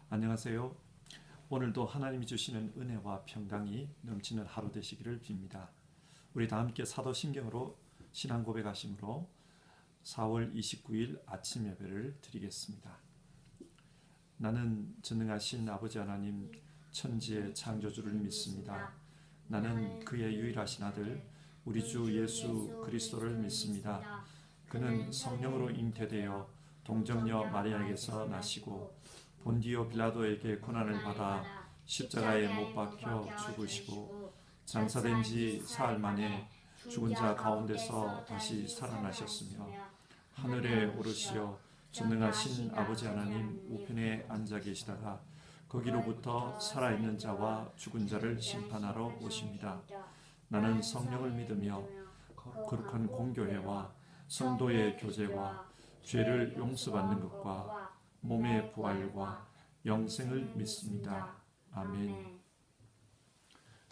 안녕하세요. 오늘도 하나님이 주시는 은혜와 평강이 넘치는 하루 되시기를 빕니다. 우리 다 함께 사도신경으로 신앙 고백하심으로 4월 29일 아침 예배를 드리겠습니다. 나는 전능하신 아버지 하나님 천지의 창조주를 믿습니다. 나는 그의 유일하신 아들 우리 주 예수 그리스도를 믿습니다. 그는 성령으로 잉태되어 동정녀 마리아에게서 나시고 본디오 빌라도에게 고난을 받아 십자가에 못 박혀 죽으시고 장사된 지 사흘 만에 죽은 자 가운데서 다시 살아나셨으며 하늘에 오르시어 전능하신 아버지 하나님 우편에 앉아 계시다가 거기로부터 살아있는 자와 죽은 자를 심판하러 오십니다. 나는 성령을 믿으며 거룩한 공교회와 성도의 교제와 죄를 용서받는 것과 몸의 부활과 영생을 믿습니다. 아멘.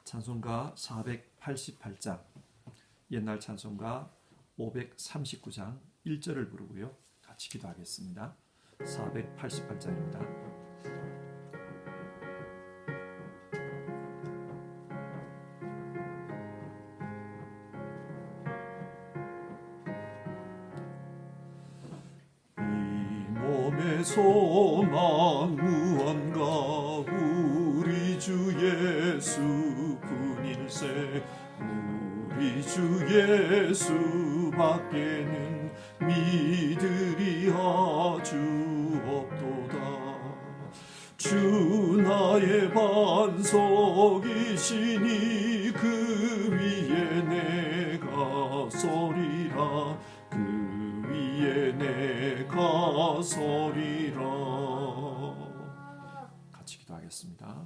찬송가 488장, 옛날 찬송가 539장 1절을 부르고요. 같이 기도하겠습니다. 488장입니다. 소망 무언가 우리 주 예수 분일세 우리 주 예수 밖에는 믿으리하 주 없도다. 주 나의 반석이시니 그 위에 내가 서리라 그 위에 내가 서리라. 같이 기도하겠습니다.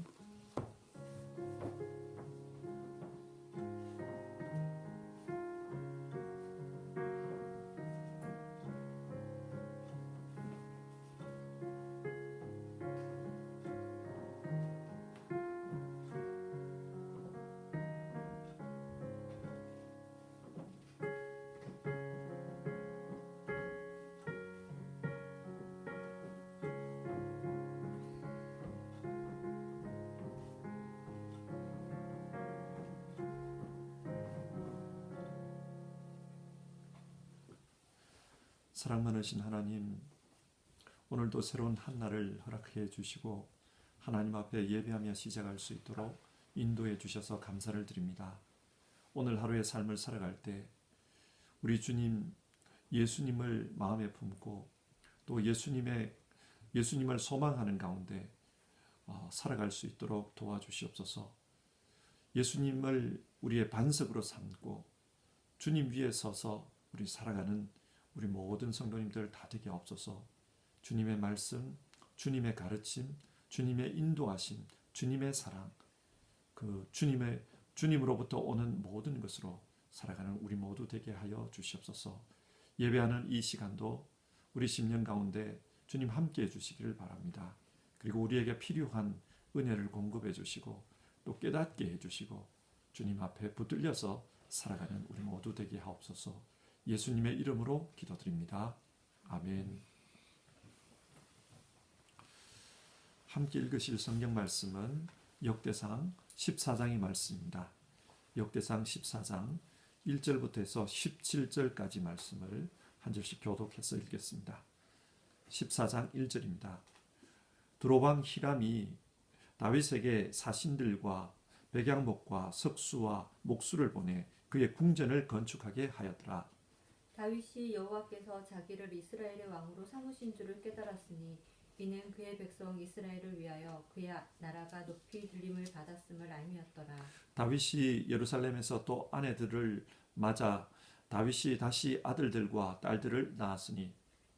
사랑 많으신 하나님, 오늘도 새로운 한날을 허락해 주시고 하나님 앞에 예배하며 시작할 수 있도록 인도해 주셔서 감사를 드립니다. 오늘 하루의 삶을 살아갈 때 우리 주님 예수님을 마음에 품고 또 예수님을 소망하는 가운데 살아갈 수 있도록 도와주시옵소서. 예수님을 우리의 반석으로 삼고 주님 위에 서서 우리 살아가는 우리 모든 성도님들 다 되게 없어서 주님의 말씀, 주님의 가르침, 주님의 인도하심, 주님의 사랑, 그 주님으로부터 오는 모든 것으로 살아가는 우리 모두 되게 하여 주시옵소서. 예배하는 이 시간도 우리 심령 가운데 주님 함께 해주시기를 바랍니다. 그리고 우리에게 필요한 은혜를 공급해 주시고 또 깨닫게 해주시고 주님 앞에 붙들려서 살아가는 우리 모두 되게 하옵소서. 예수님의 이름으로 기도드립니다. 아멘. 함께 읽으실 성경 말씀은 역대상 14장의 말씀입니다. 역대상 14장 1절부터 해서 17절까지 말씀을 한 절씩 교독해서 읽겠습니다. 14장 1절입니다. 두로방 히람이 다윗에게 사신들과 백양목과 석수와 목수를 보내 그의 궁전을 건축하게 하였더라. 다윗이 여호와께서 자기를 이스라엘의 왕으로 삼으신 줄을 깨달았으니 이는 그의 백성 이스라엘을 위하여 그의 나라가 높이 들림을 받았음을 알미였더라. 다윗이 예루살렘에서 또 아내들을 맞아 다윗이 다시 아들들과 딸들을 낳았으니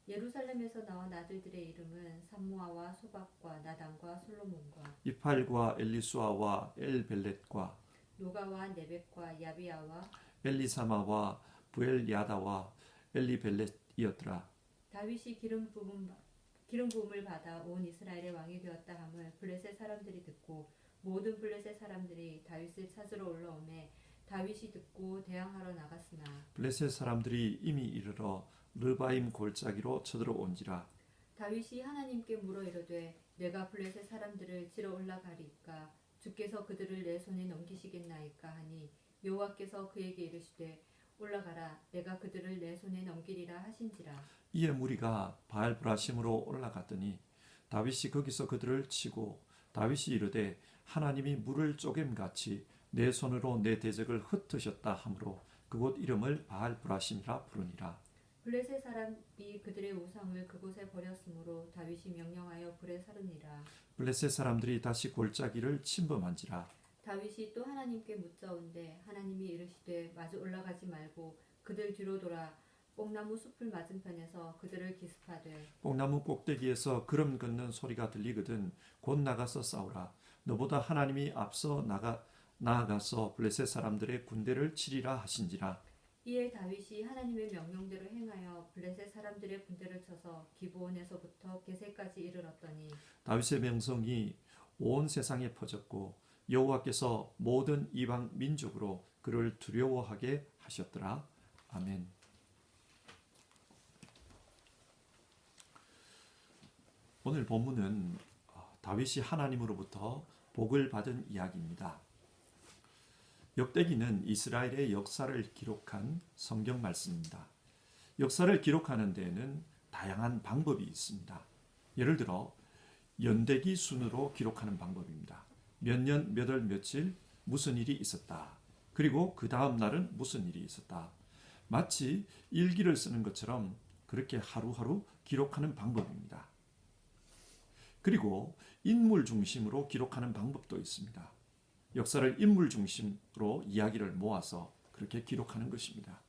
예루살렘에서 나온 아들들의 이름은 삼무아와 소박과 나단과 솔로몬과 이팔과 엘리수아와 엘벨렛과 노가와 네벡과 야비아와 엘리사마와 부엘야다와 엘리벨렛이었더라. 다윗이 기름 부음을 받아 온 이스라엘의 왕이 되었다 함을 블레셋 사람들이 듣고 모든 블레셋 사람들이 다윗을 찾으러 올라오매 다윗이 듣고 대항하러 나갔으나 블레셋 사람들이 이미 이르러 르바임 골짜기로 쳐들어온지라. 다윗이 하나님께 물어 이르되 내가 블레셋 사람들을 치러 올라가리까 주께서 그들을 내 손에 넘기시겠나이까 하니 여호와께서 그에게 이르시되 올라가라 내가 그들을 내 손에 넘기리라 하신지라. 이에 무리가 바알브라심으로 올라갔더니 다윗이 거기서 그들을 치고 다윗이 이르되 하나님이 물을 쪼갰같이 내 손으로 내 대적을 흩으셨다 하므로 그곳 이름을 바알브라심이라 부르니라. 블레셋 사람이 그들의 우상을 그곳에 버렸으므로 다윗이 명령하여 불에 사르니라. 블레셋 사람들이 다시 골짜기를 침범한지라. 다윗이 또 하나님께 묻자온데 하나님이 이르시되 마주 올라가지 말고 그들 뒤로 돌아 뽕나무 숲을 맞은편에서 그들을 기습하되 뽕나무 꼭대기에서 걸음 걷는 소리가 들리거든 곧 나가서 싸우라. 너보다 하나님이 앞서 나아가서 블레셋 사람들의 군대를 치리라 하신지라. 이에 다윗이 하나님의 명령대로 행하여 블레셋 사람들의 군대를 쳐서 기브온에서부터 게세까지 이르렀더니 다윗의 명성이 온 세상에 퍼졌고 여호와께서 모든 이방 민족으로 그를 두려워하게 하셨더라. 아멘. 오늘 본문은 다윗이 하나님으로부터 복을 받은 이야기입니다. 역대기는 이스라엘의 역사를 기록한 성경 말씀입니다. 역사를 기록하는 데에는 다양한 방법이 있습니다. 예를 들어 연대기 순으로 기록하는 방법입니다. 몇 년, 몇 월, 며칠 무슨 일이 있었다. 그리고 그 다음 날은 무슨 일이 있었다. 마치 일기를 쓰는 것처럼 그렇게 하루하루 기록하는 방법입니다. 그리고 인물 중심으로 기록하는 방법도 있습니다. 역사를 인물 중심으로 이야기를 모아서 그렇게 기록하는 것입니다.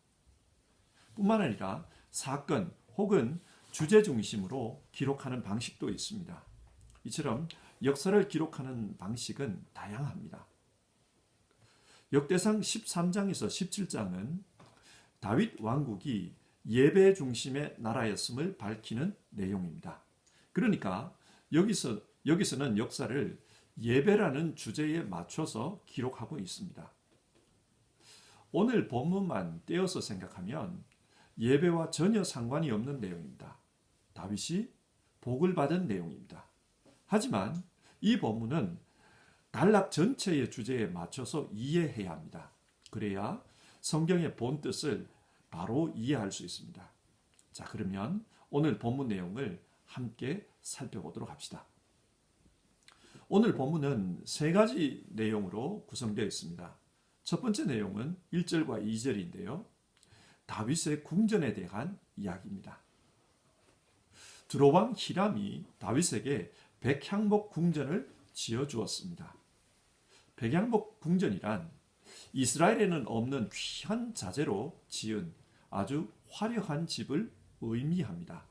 뿐만 아니라 사건 혹은 주제 중심으로 기록하는 방식도 있습니다. 이처럼 역사를 기록하는 방식은 다양합니다. 역대상 13장에서 17장은 다윗 왕국이 예배 중심의 나라였음을 밝히는 내용입니다. 그러니까 여기서는 역사를 예배라는 주제에 맞춰서 기록하고 있습니다. 오늘 본문만 떼어서 생각하면 예배와 전혀 상관이 없는 내용입니다. 다윗이 복을 받은 내용입니다. 하지만 이 본문은 단락 전체의 주제에 맞춰서 이해해야 합니다. 그래야 성경의 본 뜻을 바로 이해할 수 있습니다. 자, 그러면 오늘 본문 내용을 함께 살펴보도록 합시다. 오늘 본문은 세 가지 내용으로 구성되어 있습니다. 첫 번째 내용은 1절과 2절인데요. 다윗의 궁전에 대한 이야기입니다. 두로왕 히람이 다윗에게 백향목 궁전을 지어주었습니다. 백향목 궁전이란 이스라엘에는 없는 귀한 자재로 지은 아주 화려한 집을 의미합니다.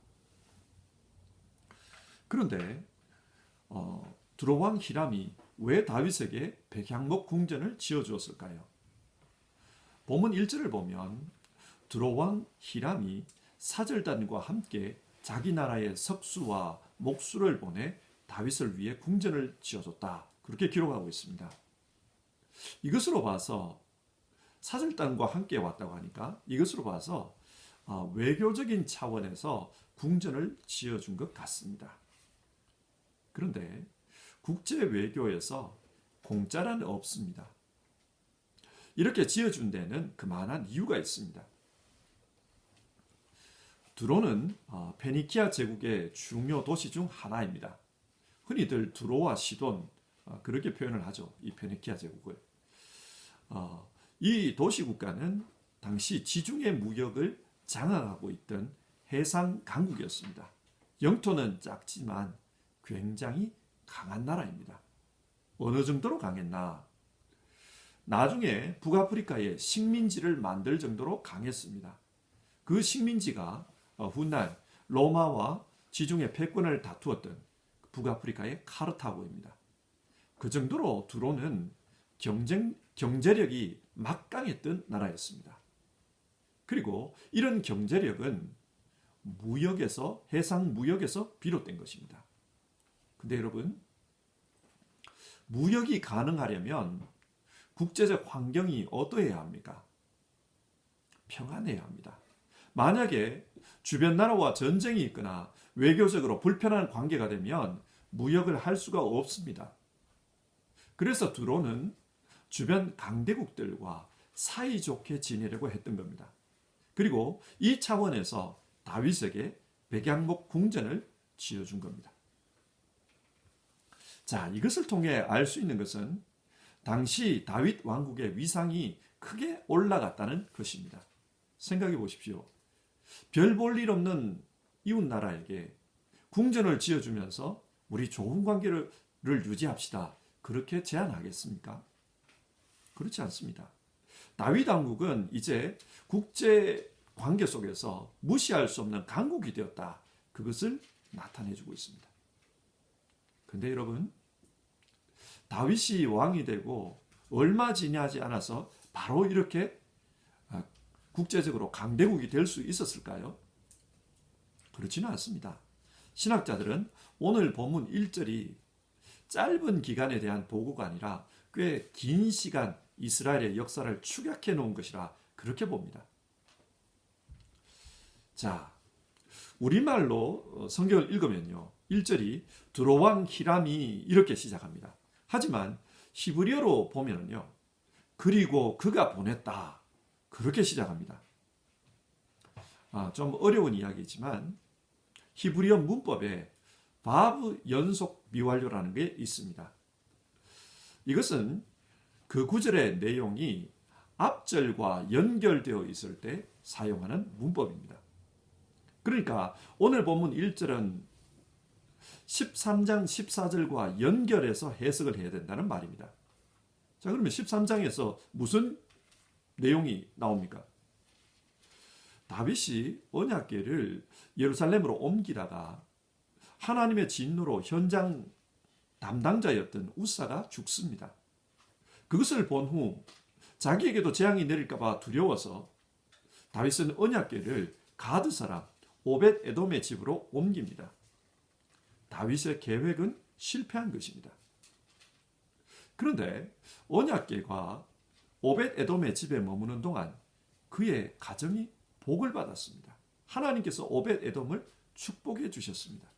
그런데 두로왕 히람이 왜 다윗에게 백향목 궁전을 지어주었을까요? 본문 1절을 보면 두로왕 히람이 사절단과 함께 자기 나라의 석수와 목수를 보내 다윗을 위해 궁전을 지어줬다. 그렇게 기록하고 있습니다. 이것으로 봐서 사절단과 함께 왔다고 하니까 이것으로 봐서 외교적인 차원에서 궁전을 지어준 것 같습니다. 그런데 국제 외교에서 공짜란 없습니다. 이렇게 지어준 데는 그만한 이유가 있습니다. 두로는 페니키아 제국의 중요 도시 중 하나입니다. 흔히들 두로와 시돈 그렇게 표현을 하죠. 이 페니키아 제국을. 이 도시 국가는 당시 지중해 무역을 장악하고 있던 해상 강국이었습니다. 영토는 작지만 굉장히 강한 나라입니다. 어느 정도로 강했나? 나중에 북아프리카에 식민지를 만들 정도로 강했습니다. 그 식민지가 훗날 로마와 지중해 패권을 다투었던 북아프리카의 카르타고입니다. 그 정도로 두로는 경제력이 막강했던 나라였습니다. 그리고 이런 경제력은 해상 무역에서 비롯된 것입니다. 근데 여러분, 무역이 가능하려면 국제적 환경이 어떠해야 합니까? 평안해야 합니다. 만약에 주변 나라와 전쟁이 있거나 외교적으로 불편한 관계가 되면 무역을 할 수가 없습니다. 그래서 두로는 주변 강대국들과 사이좋게 지내려고 했던 겁니다. 그리고 이 차원에서 다윗에게 백양목 궁전을 지어준 겁니다. 자, 이것을 통해 알 수 있는 것은 당시 다윗 왕국의 위상이 크게 올라갔다는 것입니다. 생각해 보십시오. 별 볼 일 없는 이웃 나라에게 궁전을 지어주면서 우리 좋은 관계를 유지합시다. 그렇게 제안하겠습니까? 그렇지 않습니다. 다윗 왕국은 이제 국제 관계 속에서 무시할 수 없는 강국이 되었다. 그것을 나타내주고 있습니다. 근데 여러분, 다윗이 왕이 되고 얼마 지나지 않아서 바로 이렇게 국제적으로 강대국이 될 수 있었을까요? 그렇지는 않습니다. 신학자들은 오늘 본문 1절이 짧은 기간에 대한 보고가 아니라 꽤 긴 시간 이스라엘의 역사를 축약해 놓은 것이라 그렇게 봅니다. 자, 우리말로 성경을 읽으면요. 1절이 두로왕 히람이 이렇게 시작합니다. 하지만 히브리어로 보면요. 그리고 그가 보냈다. 그렇게 시작합니다. 좀 어려운 이야기지만 히브리어 문법에 바브 연속 미완료라는 게 있습니다. 이것은 그 구절의 내용이 앞절과 연결되어 있을 때 사용하는 문법입니다. 그러니까 오늘 본문 1절은 13장 14절과 연결해서 해석을 해야 된다는 말입니다. 자, 그러면 13장에서 무슨 내용이 나옵니까? 다윗이 언약궤를 예루살렘으로 옮기다가 하나님의 진노로 현장 담당자였던 우사가 죽습니다. 그것을 본 후 자기에게도 재앙이 내릴까 봐 두려워서 다윗은 언약궤를 가드 사람 오벳 에돔의 집으로 옮깁니다. 다윗의 계획은 실패한 것입니다. 그런데 언약궤가 오벳 에돔의 집에 머무는 동안 그의 가정이 복을 받았습니다. 하나님께서 오벳 에돔을 축복해 주셨습니다.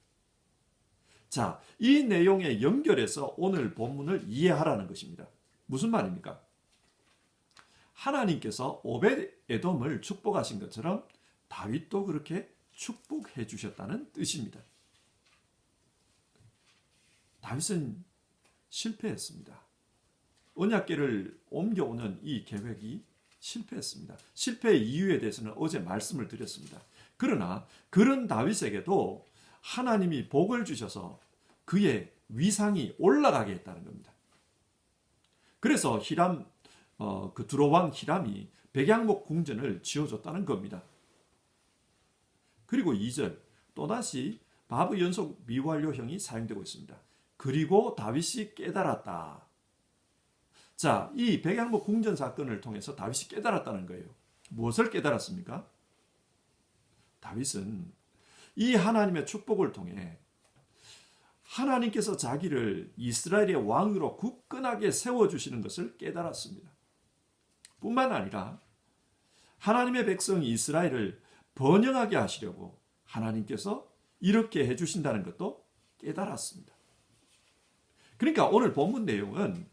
자, 이 내용에 연결해서 오늘 본문을 이해하라는 것입니다. 무슨 말입니까? 하나님께서 오벳 에돔을 축복하신 것처럼 다윗도 그렇게 축복해 주셨다는 뜻입니다. 다윗은 실패했습니다. 언약궤를 옮겨오는 이 계획이 실패했습니다. 실패의 이유에 대해서는 어제 말씀을 드렸습니다. 그러나 그런 다윗에게도 하나님이 복을 주셔서 그의 위상이 올라가게 했다는 겁니다. 그래서 그 두로왕 히람이 백양목 궁전을 지어줬다는 겁니다. 그리고 2절 또다시 바브 연속 미완료형이 사용되고 있습니다. 그리고 다윗이 깨달았다. 자, 이 백양목 궁전 사건을 통해서 다윗이 깨달았다는 거예요. 무엇을 깨달았습니까? 다윗은 이 하나님의 축복을 통해 하나님께서 자기를 이스라엘의 왕으로 굳건하게 세워주시는 것을 깨달았습니다. 뿐만 아니라 하나님의 백성 이스라엘을 번영하게 하시려고 하나님께서 이렇게 해주신다는 것도 깨달았습니다. 그러니까 오늘 본문 내용은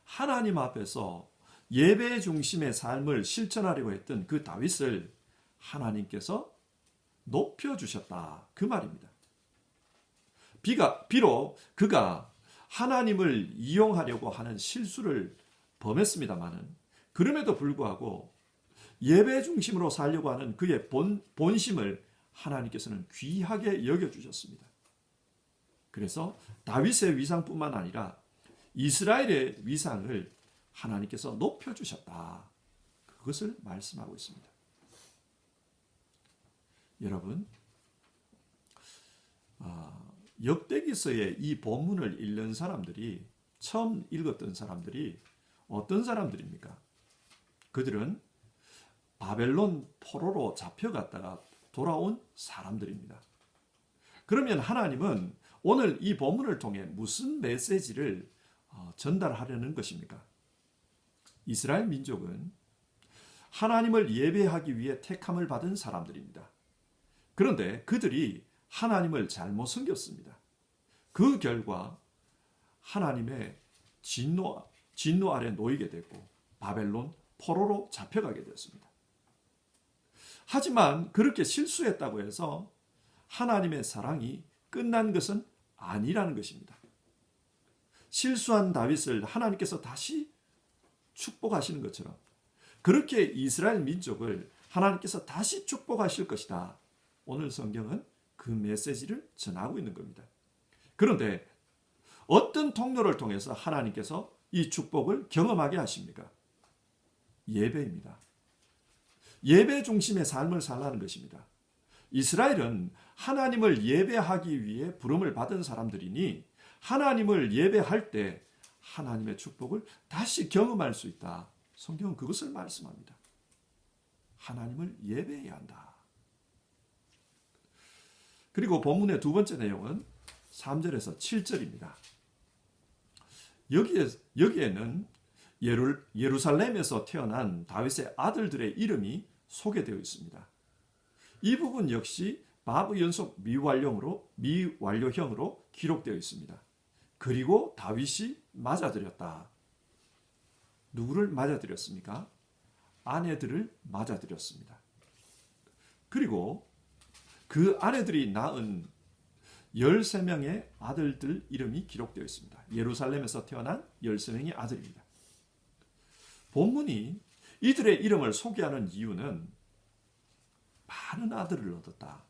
하나님 앞에서 예배 중심의 삶을 실천하려고 했던 그 다윗을 하나님께서 높여주셨다. 그 말입니다. 비록 그가 하나님을 이용하려고 하는 실수를 범했습니다마는 그럼에도 불구하고 예배 중심으로 살려고 하는 그의 본심을 하나님께서는 귀하게 여겨주셨습니다. 그래서 다윗의 위상뿐만 아니라 이스라엘의 위상을 하나님께서 높여주셨다. 그것을 말씀하고 있습니다. 여러분, 역대기서의 이 본문을 읽는 사람들이 처음 읽었던 사람들이 어떤 사람들입니까? 그들은 바벨론 포로로 잡혀갔다가 돌아온 사람들입니다. 그러면 하나님은 오늘 이 본문을 통해 무슨 메시지를 전달하려는 것입니까? 이스라엘 민족은 하나님을 예배하기 위해 택함을 받은 사람들입니다. 그런데 그들이 하나님을 잘못 섬겼습니다. 그 결과 하나님의 진노 아래 놓이게 되고 바벨론 포로로 잡혀가게 되었습니다. 하지만 그렇게 실수했다고 해서 하나님의 사랑이 끝난 것은 아니라는 것입니다. 실수한 다윗을 하나님께서 다시 축복하시는 것처럼 그렇게 이스라엘 민족을 하나님께서 다시 축복하실 것이다. 오늘 성경은 그 메시지를 전하고 있는 겁니다. 그런데 어떤 통로를 통해서 하나님께서 이 축복을 경험하게 하십니까? 예배입니다. 예배 중심의 삶을 살라는 것입니다. 이스라엘은 하나님을 예배하기 위해 부름을 받은 사람들이니 하나님을 예배할 때 하나님의 축복을 다시 경험할 수 있다. 성경은 그것을 말씀합니다. 하나님을 예배해야 한다. 그리고 본문의 두 번째 내용은 3절에서 7절입니다. 여기에는 예루살렘에서 태어난 다윗의 아들들의 이름이 소개되어 있습니다. 이 부분 역시 바브 연속 미완료형으로 기록되어 있습니다. 그리고 다윗이 맞아들였다. 누구를 맞아들였습니까? 아내들을 맞아들였습니다. 그리고 그 아내들이 낳은 13명의 아들들 이름이 기록되어 있습니다. 예루살렘에서 태어난 13명의 아들입니다. 본문이 이들의 이름을 소개하는 이유는 많은 아들을 얻었다.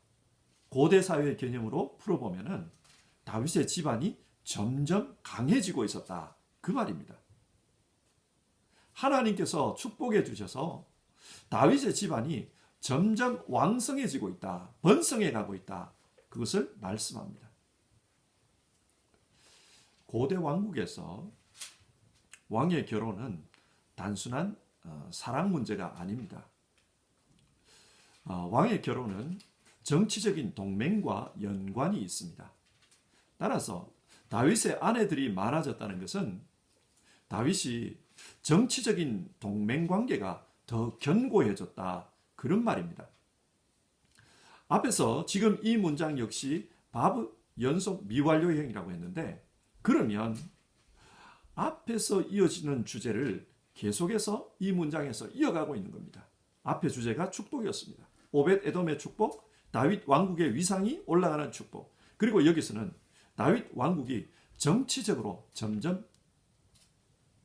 고대 사회의 개념으로 풀어보면 다윗의 집안이 점점 강해지고 있었다. 그 말입니다. 하나님께서 축복해 주셔서 다윗의 집안이 점점 왕성해지고 있다. 번성해 가고 있다. 그것을 말씀합니다. 고대 왕국에서 왕의 결혼은 단순한 사랑 문제가 아닙니다. 왕의 결혼은 정치적인 동맹과 연관이 있습니다. 따라서 다윗의 아내들이 많아졌다는 것은 다윗이 정치적인 동맹 관계가 더 견고해졌다. 그런 말입니다. 앞에서 지금 이 문장 역시 바브 연속 미완료형이라고 했는데 그러면 앞에서 이어지는 주제를 계속해서 이 문장에서 이어가고 있는 겁니다. 앞의 주제가 축복이었습니다. 오벳 에돔의 축복, 다윗 왕국의 위상이 올라가는 축복. 그리고 여기서는 다윗 왕국이 정치적으로 점점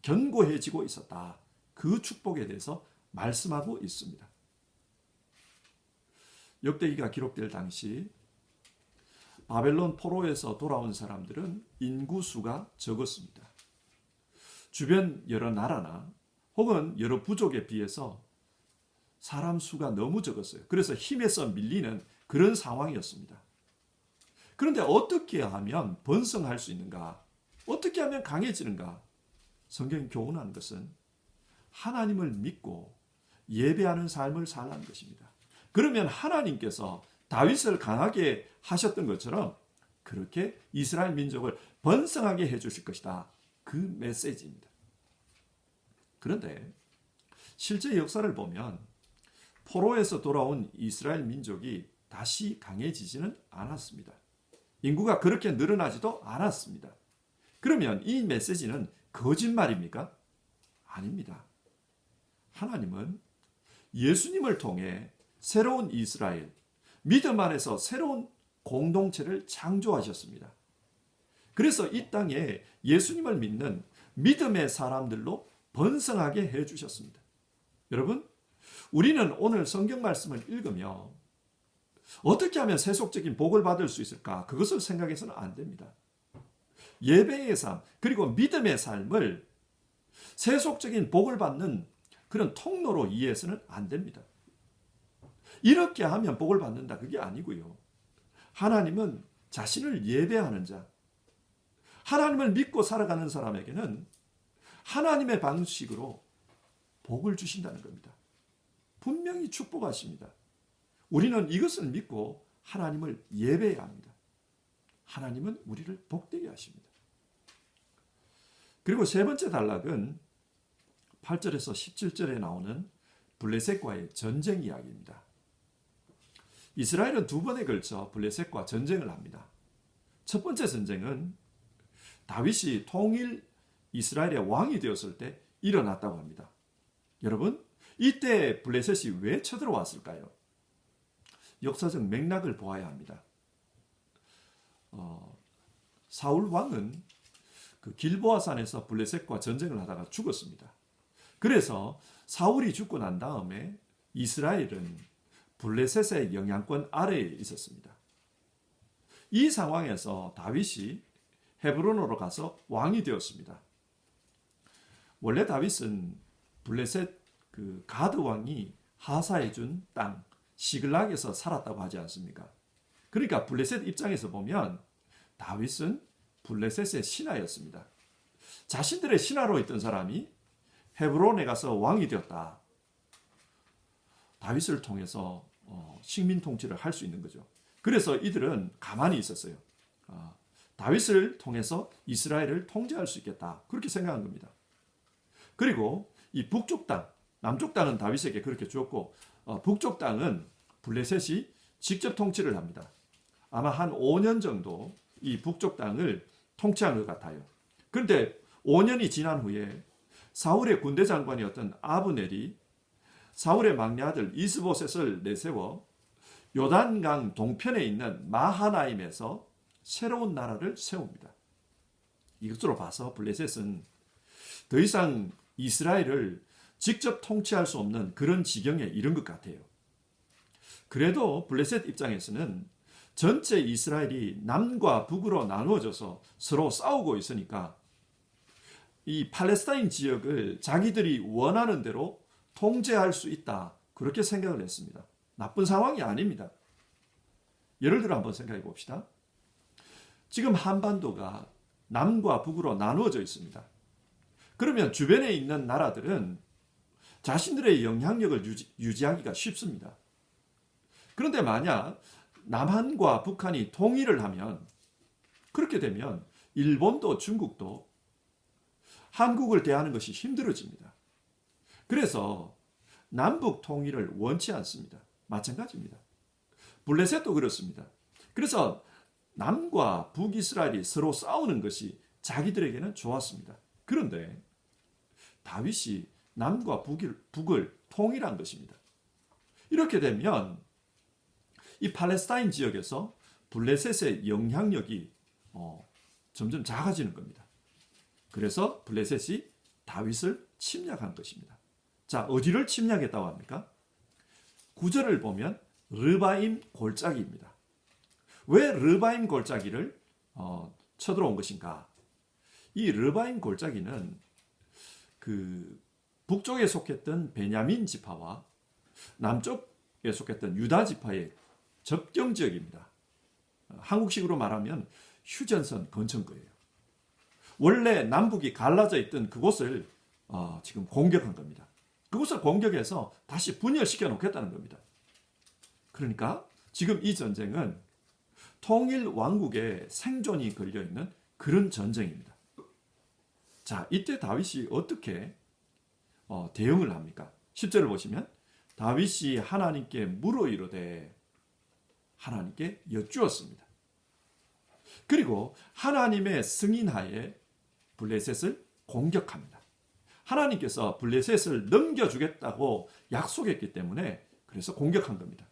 견고해지고 있었다. 그 축복에 대해서 말씀하고 있습니다. 역대기가 기록될 당시 바벨론 포로에서 돌아온 사람들은 인구수가 적었습니다. 주변 여러 나라나 혹은 여러 부족에 비해서 사람 수가 너무 적었어요. 그래서 힘에서 밀리는 그런 상황이었습니다. 그런데 어떻게 하면 번성할 수 있는가? 어떻게 하면 강해지는가? 성경이 교훈하는 것은 하나님을 믿고 예배하는 삶을 살라는 것입니다. 그러면 하나님께서 다윗을 강하게 하셨던 것처럼 그렇게 이스라엘 민족을 번성하게 해주실 것이다. 그 메시지입니다. 그런데 실제 역사를 보면 포로에서 돌아온 이스라엘 민족이 다시 강해지지는 않았습니다. 인구가 그렇게 늘어나지도 않았습니다. 그러면 이 메시지는 거짓말입니까? 아닙니다. 하나님은 예수님을 통해 새로운 이스라엘, 믿음 안에서 새로운 공동체를 창조하셨습니다. 그래서 이 땅에 예수님을 믿는 믿음의 사람들로 번성하게 해주셨습니다. 여러분, 우리는 오늘 성경 말씀을 읽으며 어떻게 하면 세속적인 복을 받을 수 있을까? 그것을 생각해서는 안 됩니다. 예배의 삶, 그리고 믿음의 삶을 세속적인 복을 받는 그런 통로로 이해해서는 안 됩니다. 이렇게 하면 복을 받는다. 그게 아니고요. 하나님은 자신을 예배하는 자, 하나님을 믿고 살아가는 사람에게는 하나님의 방식으로 복을 주신다는 겁니다. 분명히 축복하십니다. 우리는 이것을 믿고 하나님을 예배해야 합니다. 하나님은 우리를 복되게 하십니다. 그리고 세 번째 단락은 8절에서 17절에 나오는 블레셋과의 전쟁 이야기입니다. 이스라엘은 두 번에 걸쳐 블레셋과 전쟁을 합니다. 첫 번째 전쟁은 다윗이 통일 이스라엘의 왕이 되었을 때 일어났다고 합니다. 여러분, 이때 블레셋이 왜 쳐들어왔을까요? 역사적 맥락을 보아야 합니다. 사울 왕은 그 길보아 산에서 블레셋과 전쟁을 하다가 죽었습니다. 그래서 사울이 죽고 난 다음에 이스라엘은 블레셋의 영향권 아래에 있었습니다. 이 상황에서 다윗이 헤브론으로 가서 왕이 되었습니다. 원래 다윗은 블레셋 그 가드 왕이 하사해 준 땅 시글락에서 살았다고 하지 않습니까? 그러니까 블레셋 입장에서 보면 다윗은 블레셋의 신하였습니다. 자신들의 신하로 있던 사람이 헤브론에 가서 왕이 되었다. 다윗을 통해서 식민 통치를 할 수 있는 거죠. 그래서 이들은 가만히 있었어요. 다윗을 통해서 이스라엘을 통제할 수 있겠다. 그렇게 생각한 겁니다. 그리고 이 북쪽 땅, 남쪽 땅은 다윗에게 그렇게 주었고 북쪽 땅은 블레셋이 직접 통치를 합니다. 아마 한 5년 정도 이 북쪽 땅을 통치한 것 같아요. 그런데 5년이 지난 후에 사울의 군대 장관이었던 아브넬이 사울의 막내 아들 이스보셋을 내세워 요단강 동편에 있는 마하나임에서 새로운 나라를 세웁니다. 이것으로 봐서 블레셋은 더 이상 이스라엘을 직접 통치할 수 없는 그런 지경에 이른 것 같아요. 그래도 블레셋 입장에서는 전체 이스라엘이 남과 북으로 나누어져서 서로 싸우고 있으니까 이 팔레스타인 지역을 자기들이 원하는 대로 통제할 수 있다. 그렇게 생각을 했습니다. 나쁜 상황이 아닙니다. 예를 들어 한번 생각해 봅시다. 지금 한반도가 남과 북으로 나누어져 있습니다. 그러면 주변에 있는 나라들은 자신들의 영향력을 유지하기가 쉽습니다. 그런데 만약 남한과 북한이 통일을 하면 그렇게 되면 일본도 중국도 한국을 대하는 것이 힘들어집니다. 그래서 남북 통일을 원치 않습니다. 마찬가지입니다. 블레셋도 그렇습니다. 그래서 남과 북이스라엘이 서로 싸우는 것이 자기들에게는 좋았습니다. 그런데 다윗이 남과 북을 통일한 것입니다. 이렇게 되면 이 팔레스타인 지역에서 블레셋의 영향력이 점점 작아지는 겁니다. 그래서 블레셋이 다윗을 침략한 것입니다. 자, 어디를 침략했다고 합니까? 9절을 보면 르바임 골짜기입니다. 왜 르바임 골짜기를 쳐들어온 것인가? 이 르바임 골짜기는 그 북쪽에 속했던 베냐민 지파와 남쪽에 속했던 유다 지파의 접경 지역입니다. 한국식으로 말하면 휴전선 근처거예요. 원래 남북이 갈라져 있던 그곳을 지금 공격한 겁니다. 그곳을 공격해서 다시 분열시켜 놓겠다는 겁니다. 그러니까 지금 이 전쟁은 통일 왕국의 생존이 걸려있는 그런 전쟁입니다. 자, 이때 다윗이 어떻게 대응을 합니까? 10절을 보시면 다윗이 하나님께 물어 이르되 하나님께 여쭈었습니다. 그리고 하나님의 승인하에 블레셋을 공격합니다. 하나님께서 블레셋을 넘겨주겠다고 약속했기 때문에 그래서 공격한 겁니다.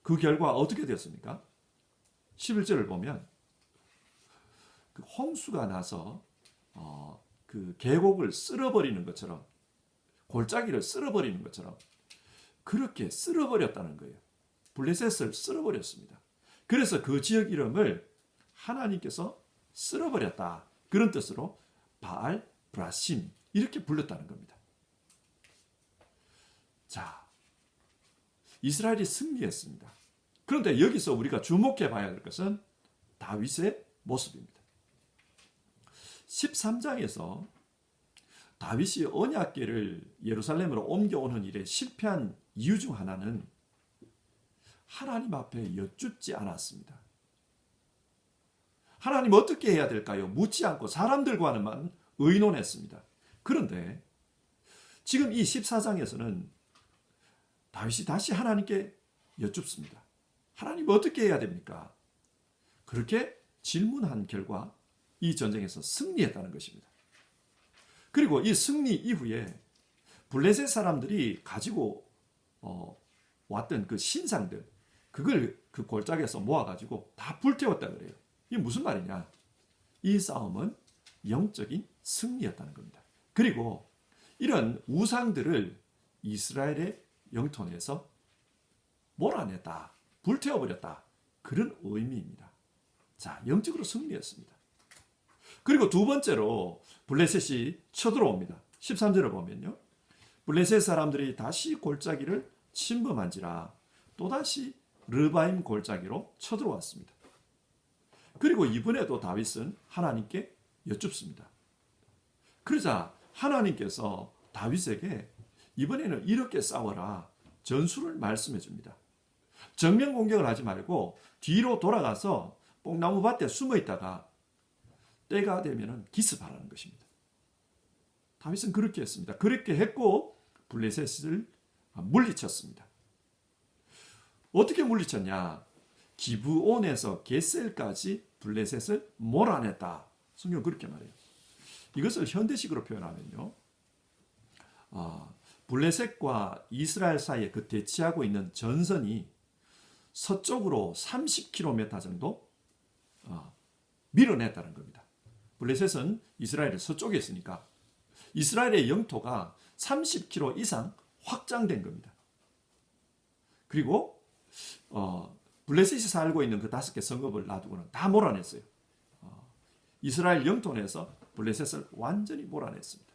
그 결과 어떻게 되었습니까? 11절을 보면 그 홍수가 나서 그 계곡을 쓸어버리는 것처럼 골짜기를 쓸어버리는 것처럼 그렇게 쓸어버렸다는 거예요. 블레셋을 쓸어버렸습니다. 그래서 그 지역 이름을 하나님께서 쓸어버렸다. 그런 뜻으로 바알 브라심 이렇게 불렀다는 겁니다. 자, 이스라엘이 승리했습니다. 그런데 여기서 우리가 주목해 봐야 될 것은 다윗의 모습입니다. 13장에서 다윗이 언약궤를 예루살렘으로 옮겨오는 일에 실패한 이유 중 하나는 하나님 앞에 여쭙지 않았습니다. 하나님 어떻게 해야 될까요? 묻지 않고 사람들과만 의논했습니다. 그런데 지금 이 14장에서는 다윗이 다시 하나님께 여쭙습니다. 하나님 어떻게 해야 됩니까? 그렇게 질문한 결과 이 전쟁에서 승리했다는 것입니다. 그리고 이 승리 이후에 블레셋 사람들이 가지고 왔던 그 신상들, 그걸 그 골짜기에서 모아가지고 다 불태웠다 그래요. 이게 무슨 말이냐? 이 싸움은 영적인 승리였다는 겁니다. 그리고 이런 우상들을 이스라엘의 영토 내에서 몰아냈다, 불태워버렸다, 그런 의미입니다. 자, 영적으로 승리했습니다. 그리고 두 번째로 블레셋이 쳐들어옵니다. 13절을 보면요, 블레셋 사람들이 다시 골짜기를 침범한지라 또다시 르바임 골짜기로 쳐들어왔습니다. 그리고 이번에도 다윗은 하나님께 여쭙습니다. 그러자 하나님께서 다윗에게 이번에는 이렇게 싸워라, 전술을 말씀해 줍니다. 정면 공격을 하지 말고 뒤로 돌아가서 뽕나무 밭에 숨어 있다가 때가 되면 기습하라는 것입니다. 다윗은 그렇게 했습니다. 그렇게 했고 블레셋을 물리쳤습니다. 어떻게 물리쳤냐? 기브온에서 게셀까지 블레셋을 몰아냈다. 성경은 그렇게 말해요. 이것을 현대식으로 표현하면요, 블레셋과 이스라엘 사이에 그 대치하고 있는 전선이 서쪽으로 30km 정도 밀어냈다는 겁니다. 블레셋은 이스라엘의 서쪽에 있으니까 이스라엘의 영토가 30km 이상 확장된 겁니다. 그리고 블레셋이 살고 있는 그 5개 성읍을 놔두고는 다 몰아냈어요. 이스라엘 영토 내에서 블레셋을 완전히 몰아냈습니다.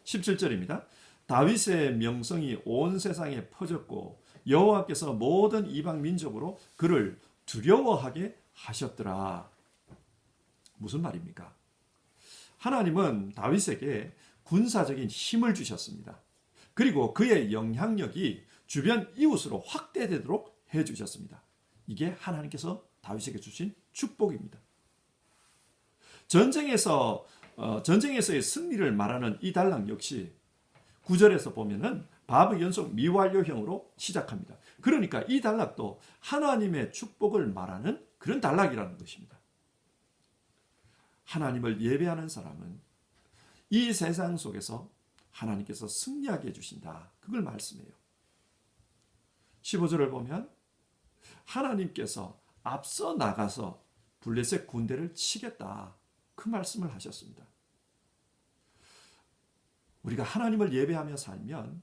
17절입니다. 다윗의 명성이 온 세상에 퍼졌고 여호와께서 모든 이방 민족으로 그를 두려워하게 하셨더라. 무슨 말입니까? 하나님은 다윗에게 군사적인 힘을 주셨습니다. 그리고 그의 영향력이 주변 이웃으로 확대되도록 해주셨습니다. 이게 하나님께서 다윗에게 주신 축복입니다. 전쟁에서의 승리를 말하는 이 단락 역시 9절에서 보면은 바브 연속 미완료형으로 시작합니다. 그러니까 이 단락도 하나님의 축복을 말하는 그런 단락이라는 것입니다. 하나님을 예배하는 사람은 이 세상 속에서 하나님께서 승리하게 해주신다. 그걸 말씀해요. 15절을 보면 하나님께서 앞서 나가서 블레셋 군대를 치겠다. 그 말씀을 하셨습니다. 우리가 하나님을 예배하며 살면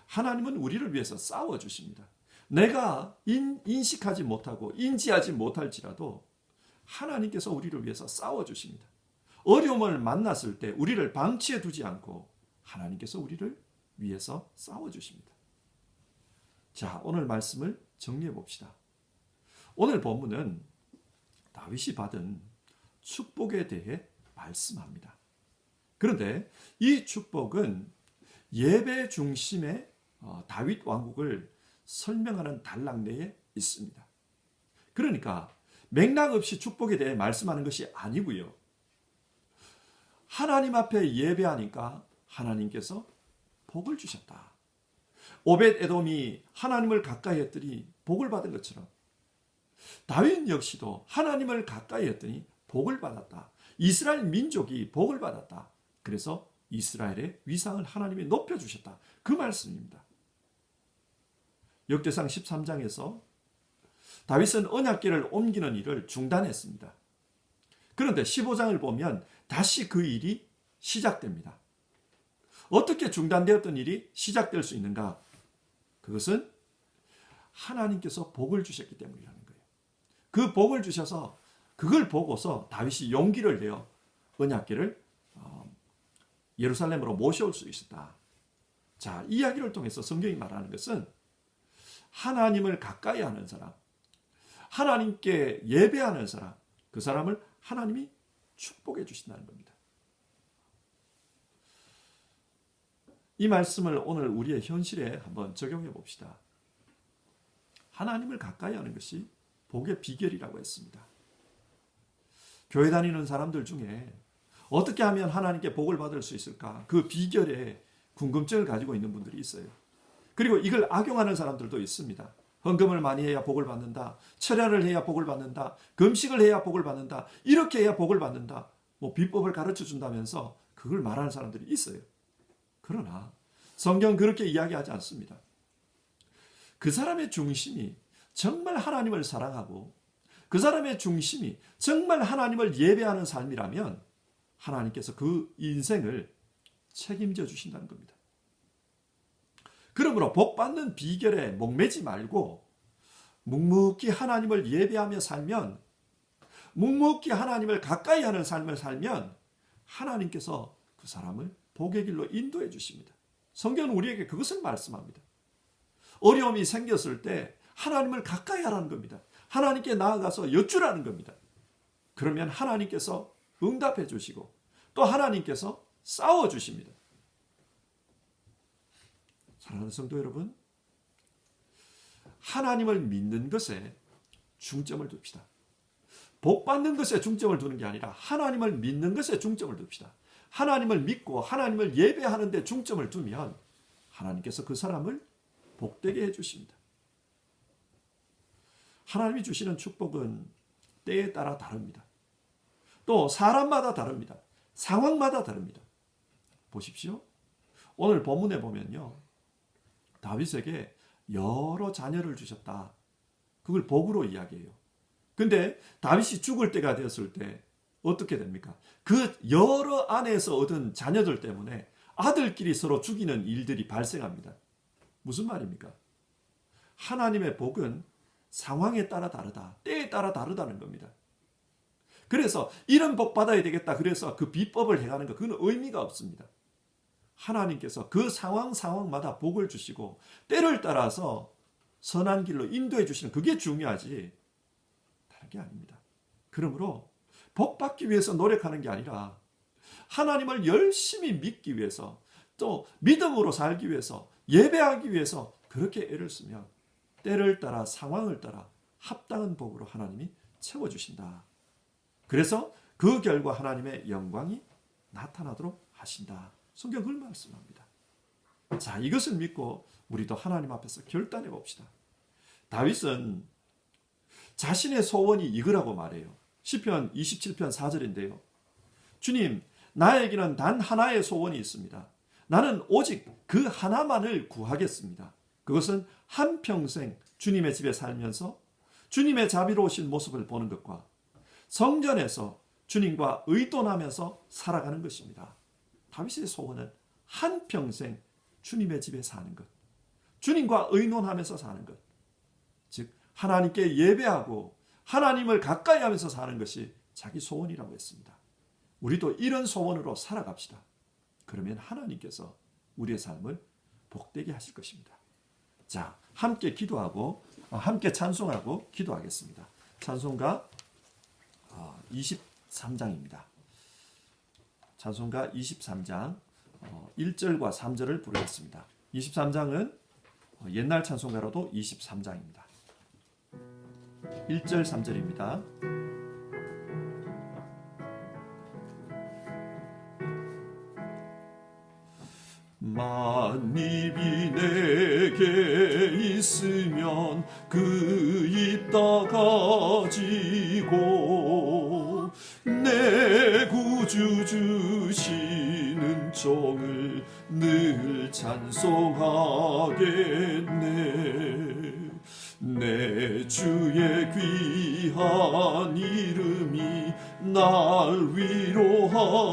하나님은 우리를 위해서 싸워주십니다. 내가 인식하지 못하고 인지하지 못할지라도 하나님께서 우리를 위해서 싸워주십니다. 어려움을 만났을 때 우리를 방치해 두지 않고 하나님께서 우리를 위해서 싸워주십니다. 자, 오늘 말씀을 정리해 봅시다. 오늘 본문은 다윗이 받은 축복에 대해 말씀합니다. 그런데 이 축복은 예배 중심의 다윗 왕국을 설명하는 단락 내에 있습니다. 그러니까 맥락 없이 축복에 대해 말씀하는 것이 아니고요. 하나님 앞에 예배하니까 하나님께서 복을 주셨다. 오벳 에돔이 하나님을 가까이 했더니 복을 받은 것처럼 다윗 역시도 하나님을 가까이 했더니 복을 받았다. 이스라엘 민족이 복을 받았다. 그래서 이스라엘의 위상을 하나님이 높여주셨다. 그 말씀입니다. 역대상 13장에서 다윗은 언약궤를 옮기는 일을 중단했습니다. 그런데 15장을 보면 다시 그 일이 시작됩니다. 어떻게 중단되었던 일이 시작될 수 있는가? 그것은 하나님께서 복을 주셨기 때문이라는 거예요. 그 복을 주셔서 그걸 보고서 다윗이 용기를 내어 언약궤를 예루살렘으로 모셔올 수 있었다. 자, 이 이야기를 통해서 성경이 말하는 것은 하나님을 가까이 하는 사람, 하나님께 예배하는 사람, 그 사람을 하나님이 축복해 주신다는 겁니다. 이 말씀을 오늘 우리의 현실에 한번 적용해 봅시다. 하나님을 가까이 하는 것이 복의 비결이라고 했습니다. 교회 다니는 사람들 중에 어떻게 하면 하나님께 복을 받을 수 있을까? 그 비결에 궁금증을 가지고 있는 분들이 있어요. 그리고 이걸 악용하는 사람들도 있습니다. 헌금을 많이 해야 복을 받는다. 철야를 해야 복을 받는다. 금식을 해야 복을 받는다. 이렇게 해야 복을 받는다. 뭐 비법을 가르쳐 준다면서 그걸 말하는 사람들이 있어요. 그러나 성경 그렇게 이야기하지 않습니다. 그 사람의 중심이 정말 하나님을 사랑하고 그 사람의 중심이 정말 하나님을 예배하는 삶이라면 하나님께서 그 인생을 책임져 주신다는 겁니다. 그러므로 복 받는 비결에 목매지 말고 묵묵히 하나님을 예배하며 살면, 묵묵히 하나님을 가까이 하는 삶을 살면 하나님께서 그 사람을 복의 길로 인도해 주십니다. 성경은 우리에게 그것을 말씀합니다. 어려움이 생겼을 때 하나님을 가까이 하라는 겁니다. 하나님께 나아가서 여쭈라는 겁니다. 그러면 하나님께서 응답해 주시고 또 하나님께서 싸워 주십니다. 사랑하는 성도 여러분, 하나님을 믿는 것에 중점을 둡시다. 복 받는 것에 중점을 두는 게 아니라 하나님을 믿는 것에 중점을 둡시다. 하나님을 믿고 하나님을 예배하는 데 중점을 두면 하나님께서 그 사람을 복되게 해주십니다. 하나님이 주시는 축복은 때에 따라 다릅니다. 또 사람마다 다릅니다. 상황마다 다릅니다. 보십시오. 오늘 본문에 보면요, 다윗에게 여러 자녀를 주셨다. 그걸 복으로 이야기해요. 근데 다윗이 죽을 때가 되었을 때 어떻게 됩니까? 그 여러 안에서 얻은 자녀들 때문에 아들끼리 서로 죽이는 일들이 발생합니다. 무슨 말입니까? 하나님의 복은 상황에 따라 다르다. 때에 따라 다르다는 겁니다. 그래서 이런 복 받아야 되겠다. 그래서 그 비법을 해가는 것, 그건 의미가 없습니다. 하나님께서 그 상황마다 복을 주시고 때를 따라서 선한 길로 인도해 주시는, 그게 중요하지 다른 게 아닙니다. 그러므로 복 받기 위해서 노력하는 게 아니라 하나님을 열심히 믿기 위해서, 또 믿음으로 살기 위해서, 예배하기 위해서 그렇게 애를 쓰면 때를 따라 상황을 따라 합당한 복으로 하나님이 채워주신다. 그래서 그 결과 하나님의 영광이 나타나도록 하신다. 성경 그걸 말씀합니다. 자, 이것을 믿고 우리도 하나님 앞에서 결단해 봅시다. 다윗은 자신의 소원이 이거라고 말해요. 시편 27편 4절인데요. 주님, 나에게는 단 하나의 소원이 있습니다. 나는 오직 그 하나만을 구하겠습니다. 그것은 한평생 주님의 집에 살면서 주님의 자비로우신 모습을 보는 것과 성전에서 주님과 의논하면서 살아가는 것입니다. 다윗의 소원은 한평생 주님의 집에 사는 것, 주님과 의논하면서 사는 것, 즉 하나님께 예배하고 하나님을 가까이 하면서 사는 것이 자기 소원이라고 했습니다. 우리도 이런 소원으로 살아갑시다. 그러면 하나님께서 우리의 삶을 복되게 하실 것입니다. 자, 함께 기도하고 함께 찬송하고 기도하겠습니다. 찬송가 23장입니다. 찬송가 23장 1절과 3절을 부르겠습니다. 23장은 옛날 찬송가로도 23장입니다. 1절 3절입니다. 만입이 내게 있으면 그 입 다 가지고 내 구주 주시는 종을 늘 찬송하겠네. 내 주의 귀한 이름이 날 위로하시고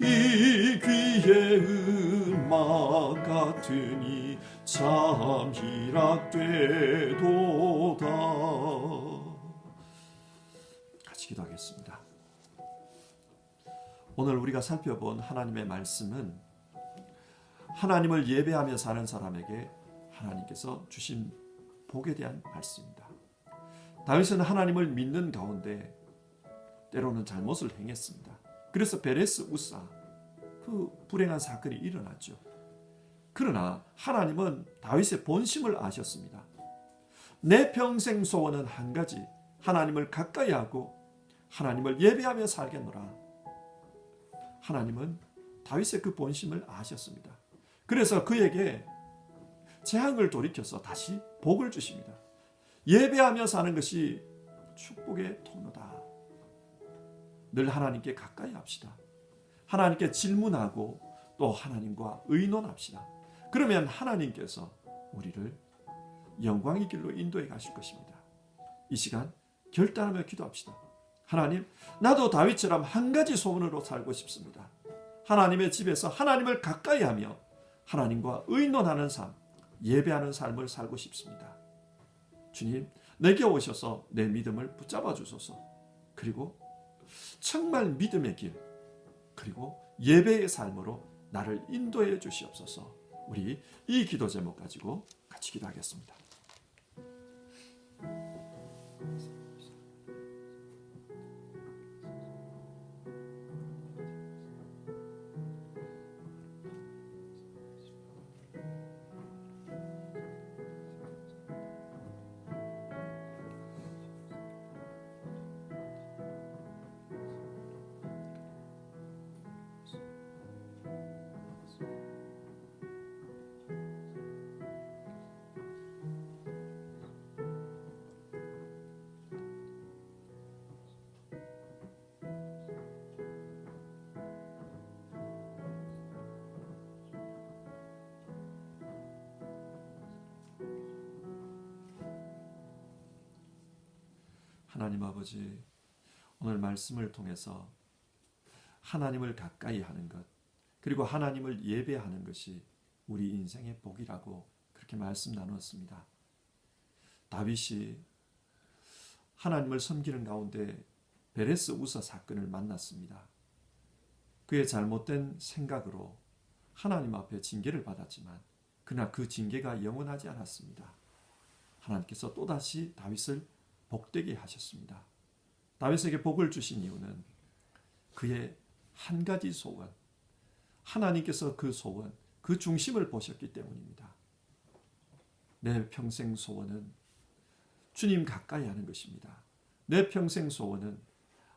이 귀의 음악 같으니 참 희락되도다. 같이 기도하겠습니다. 오늘 우리가 살펴본 하나님의 말씀은 하나님을 예배하며 사는 사람에게 하나님께서 주신 복에 대한 말씀입니다. 다윗은 하나님을 믿는 가운데 때로는 잘못을 행했습니다. 그래서 베레스 우사, 그 불행한 사건이 일어났죠. 그러나 하나님은 다윗의 본심을 아셨습니다. 내 평생 소원은 한 가지, 하나님을 가까이 하고 하나님을 예배하며 살겠노라. 하나님은 다윗의 그 본심을 아셨습니다. 그래서 그에게 재앙을 돌이켜서 다시 복을 주십니다. 예배하며 사는 것이 축복의 통로다. 늘 하나님께 가까이 합시다. 하나님께 질문하고 또 하나님과 의논합시다. 그러면 하나님께서 우리를 영광의 길로 인도해 가실 것입니다. 이 시간 결단하며 기도합시다. 하나님, 나도 다윗처럼 한 가지 소원으로 살고 싶습니다. 하나님의 집에서 하나님을 가까이 하며 하나님과 의논하는 삶, 예배하는 삶을 살고 싶습니다. 주님, 내게 오셔서 내 믿음을 붙잡아 주소서. 그리고 정말 믿음의 길, 그리고 예배의 삶으로 나를 인도해 주시옵소서. 우리 이 기도 제목 가지고 같이 기도하겠습니다. 하나님 아버지, 오늘 말씀을 통해서 하나님을 가까이 하는 것, 그리고 하나님을 예배하는 것이 우리 인생의 복이라고 그렇게 말씀 나눴습니다. 다윗이 하나님을 섬기는 가운데 베레스 우사 사건을 만났습니다. 그의 잘못된 생각으로 하나님 앞에 징계를 받았지만 그러나 그 징계가 영원하지 않았습니다. 하나님께서 또다시 다윗을 복되게 하셨습니다. 다윗에게 복을 주신 이유는 그의 한 가지 소원, 하나님께서 그 소원, 그 중심을 보셨기 때문입니다. 내 평생 소원은 주님 가까이 하는 것입니다. 내 평생 소원은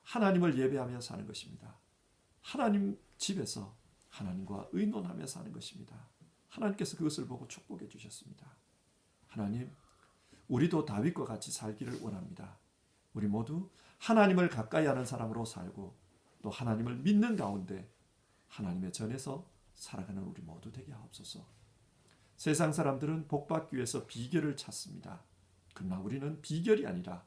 하나님을 예배하며 사는 것입니다. 하나님 집에서 하나님과 의논하며 사는 것입니다. 하나님께서 그것을 보고 축복해 주셨습니다. 하나님, 우리도 다윗과 같이 살기를 원합니다. 우리 모두 하나님을 가까이 하는 사람으로 살고 또 하나님을 믿는 가운데 하나님의 전에서 살아가는 우리 모두 되게 하옵소서. 세상 사람들은 복받기 위해서 비결을 찾습니다. 그러나 우리는 비결이 아니라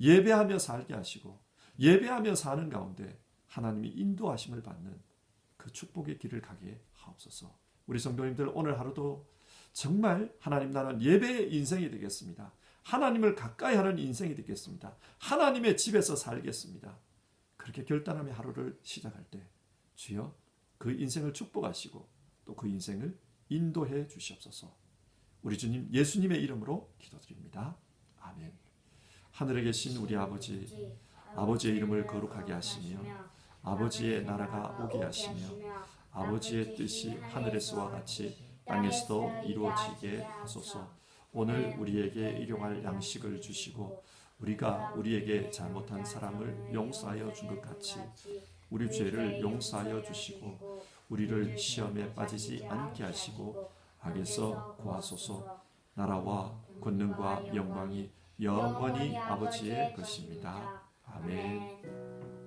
예배하며 살게 하시고 예배하며 사는 가운데 하나님이 인도하심을 받는 그 축복의 길을 가게 하옵소서. 우리 성도님들 오늘 하루도 정말 하나님 나라는 예배의 인생이 되겠습니다. 하나님을 가까이 하는 인생이 되겠습니다. 하나님의 집에서 살겠습니다. 그렇게 결단하며 하루를 시작할 때 주여 그 인생을 축복하시고 또 그 인생을 인도해 주시옵소서. 우리 주님 예수님의 이름으로 기도드립니다. 아멘. 하늘에 계신 우리 아버지, 아버지의 이름을 거룩하게 하시며 아버지의 나라가 오게 하시며 아버지의 뜻이 하늘에서와 같이 땅에서도 이루어지게 하소서. 오늘 우리에게 일용할 양식을 주시고 우리가 우리에게 잘못한 사람을 용서하여 준 것 같이 우리 죄를 용서하여 주시고 우리를 시험에 빠지지 않게 하시고 악에서 구하소서. 나라와 권능과 영광이 영원히 아버지의 것입니다. 아멘.